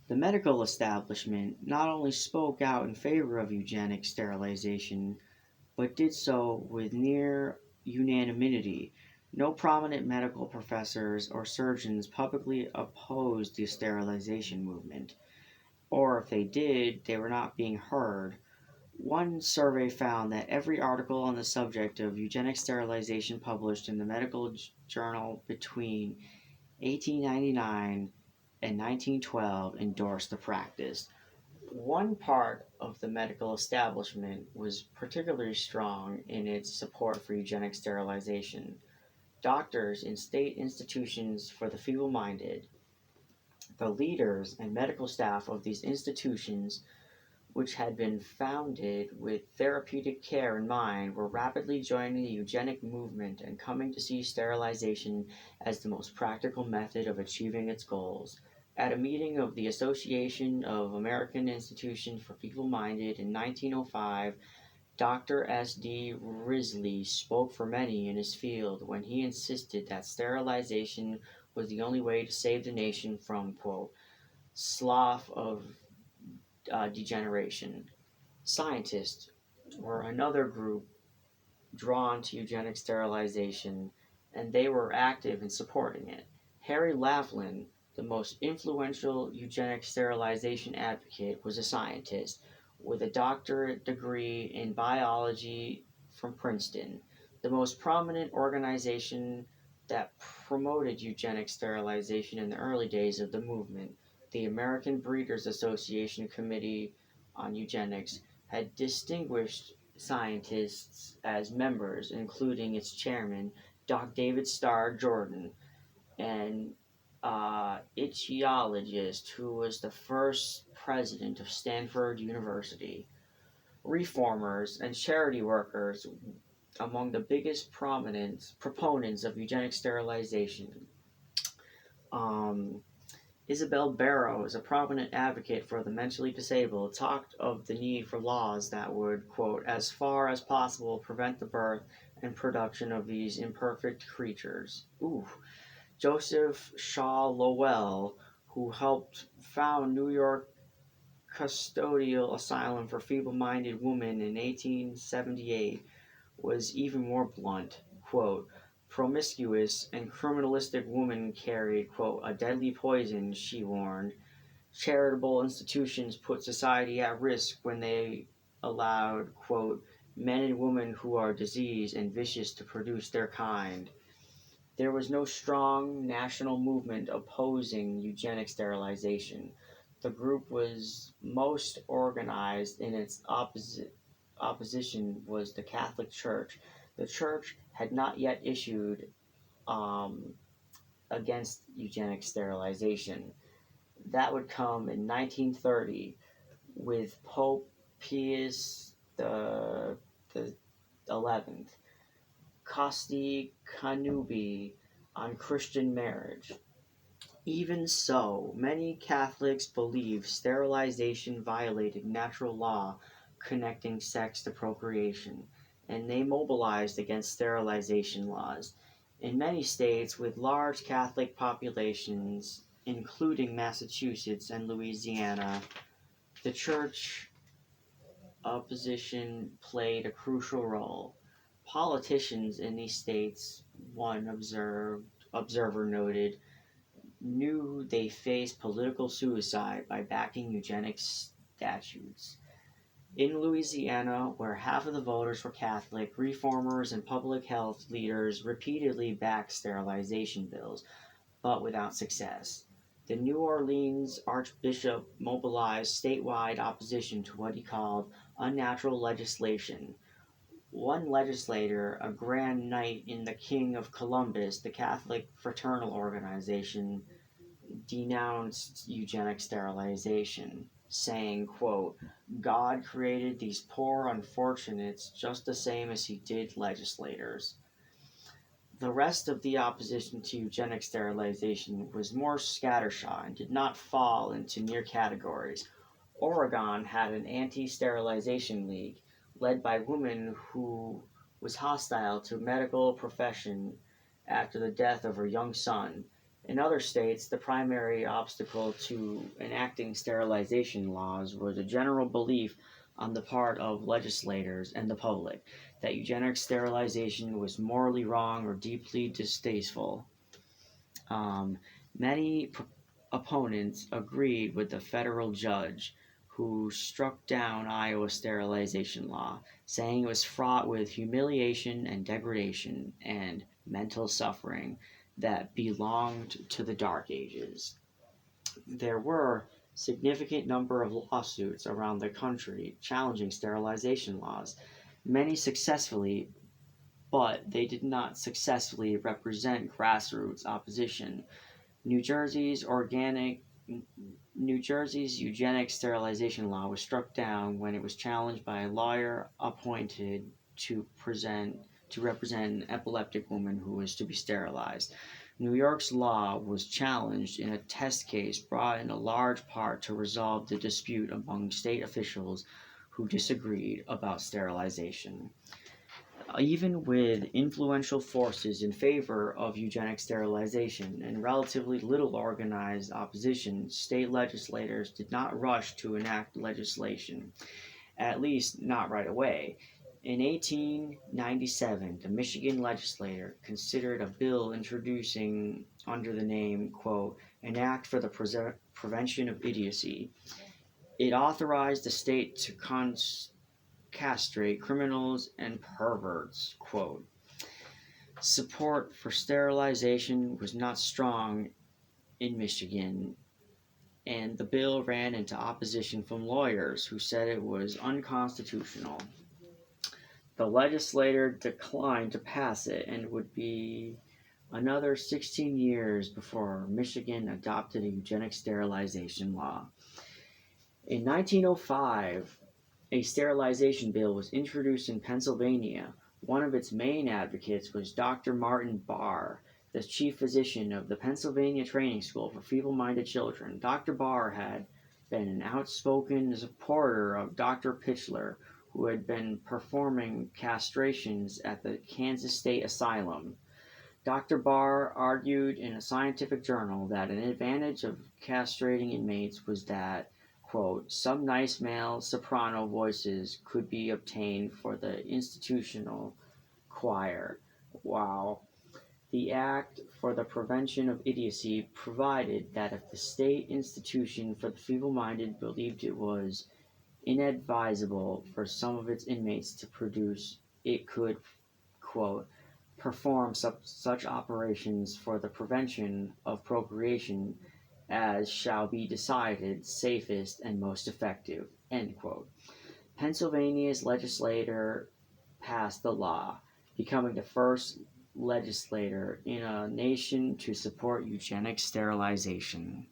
The medical establishment not only spoke out in favor of eugenic sterilization, but did so with near unanimity. No prominent medical professors or surgeons publicly opposed the sterilization movement, or if they did, they were not being heard. One survey found that every article on the subject of eugenic sterilization published in the medical journal between 1899 and 1912 endorsed the practice. One part of the medical establishment was particularly strong in its support for eugenic sterilization. Doctors in state institutions for the feeble minded, the leaders and medical staff of these institutions, which had been founded with therapeutic care in mind, were rapidly joining the eugenic movement and coming to see sterilization as the most practical method of achieving its goals. At a meeting of the Association of American Institutions for Feeble-Minded in 1905, Dr. S. D. Risley spoke for many in his field when he insisted that sterilization was the only way to save the nation from, quote, slough of degeneration. Scientists were another group drawn to eugenic sterilization, and they were active in supporting it. Harry Laughlin, the most influential eugenic sterilization advocate, was a scientist with a doctorate degree in biology from Princeton. The most prominent organization that promoted eugenic sterilization in the early days of the movement, the American Breeders Association Committee on Eugenics, had distinguished scientists as members, including its chairman, Dr. David Starr Jordan, an ichthyologist who was the first president of Stanford University. Reformers and charity workers among the biggest prominent proponents of eugenic sterilization. Um, Isabel Barrows, a prominent advocate for the mentally disabled, talked of the need for laws that would, quote, as far as possible prevent the birth and production of these imperfect creatures. Ooh. Joseph Shaw Lowell, who helped found New York Custodial Asylum for Feeble-Minded Women in 1878, was even more blunt. Quote, promiscuous and criminalistic women carried, quote, a deadly poison, she warned. Charitable institutions put society at risk when they allowed, quote, men and women who are diseased and vicious to produce their kind. There was no strong national movement opposing eugenic sterilization. The group was most organized in its opposition was the Catholic Church. The Church had not yet issued um, against eugenic sterilization. That would come in 1930 with Pope Pius the 11th, Costi Connubii on Christian marriage. Even so, many Catholics believe sterilization violated natural law connecting sex to procreation, and they mobilized against sterilization laws. In many states with large Catholic populations, including Massachusetts and Louisiana, the church opposition played a crucial role. Politicians in these states, one observer noted, knew they faced political suicide by backing eugenics statutes. In Louisiana, where half of the voters were Catholic, reformers and public health leaders repeatedly backed sterilization bills, but without success. The New Orleans Archbishop mobilized statewide opposition to what he called unnatural legislation. One legislator, a Grand Knight in the King of Columbus, the Catholic fraternal organization, denounced eugenic sterilization, saying, quote, God created these poor unfortunates just the same as he did legislators. The rest of the opposition to eugenic sterilization was more scattershot and did not fall into near categories. Oregon had an anti-sterilization league led by women who was hostile to medical profession after the death of her young son. In other states, the primary obstacle to enacting sterilization laws was a general belief on the part of legislators and the public that eugenic sterilization was morally wrong or deeply distasteful. Um, many opponents agreed with the federal judge who struck down Iowa's sterilization law, saying it was fraught with humiliation and degradation and mental suffering that belonged to the Dark Ages. There were significant number of lawsuits around the country challenging sterilization laws, many successfully, but they did not successfully represent grassroots opposition. New Jersey's organic New Jersey's eugenic sterilization law was struck down when it was challenged by a lawyer appointed to represent an epileptic woman who was to be sterilized. New York's law was challenged in a test case brought in a large part to resolve the dispute among state officials who disagreed about sterilization. Even with influential forces in favor of eugenic sterilization and relatively little organized opposition, state legislators did not rush to enact legislation, at least not right away. In 1897, the Michigan legislature considered a bill introducing under the name, quote, an act for the prevention of idiocy. It authorized the state to castrate criminals and perverts, quote. Support for sterilization was not strong in Michigan, and the bill ran into opposition from lawyers who said it was unconstitutional. The legislature declined to pass it, and it would be another 16 years before Michigan adopted a eugenic sterilization law. In 1905, a sterilization bill was introduced in Pennsylvania. One of its main advocates was Dr. Martin Barr, the chief physician of the Pennsylvania Training School for Feeble-Minded Children. Dr. Barr had been an outspoken supporter of Dr. Pitchler, who had been performing castrations at the Kansas State Asylum. Dr. Barr argued in a scientific journal that an advantage of castrating inmates was that, quote, some nice male soprano voices could be obtained for the institutional choir, while the Act for the Prevention of Idiocy provided that if the state institution for the feeble-minded believed it was inadvisable for some of its inmates to produce, it could, quote, perform such operations for the prevention of procreation as shall be decided safest and most effective, end quote. Pennsylvania's legislature passed the law, becoming the first legislator in a nation to support eugenic sterilization.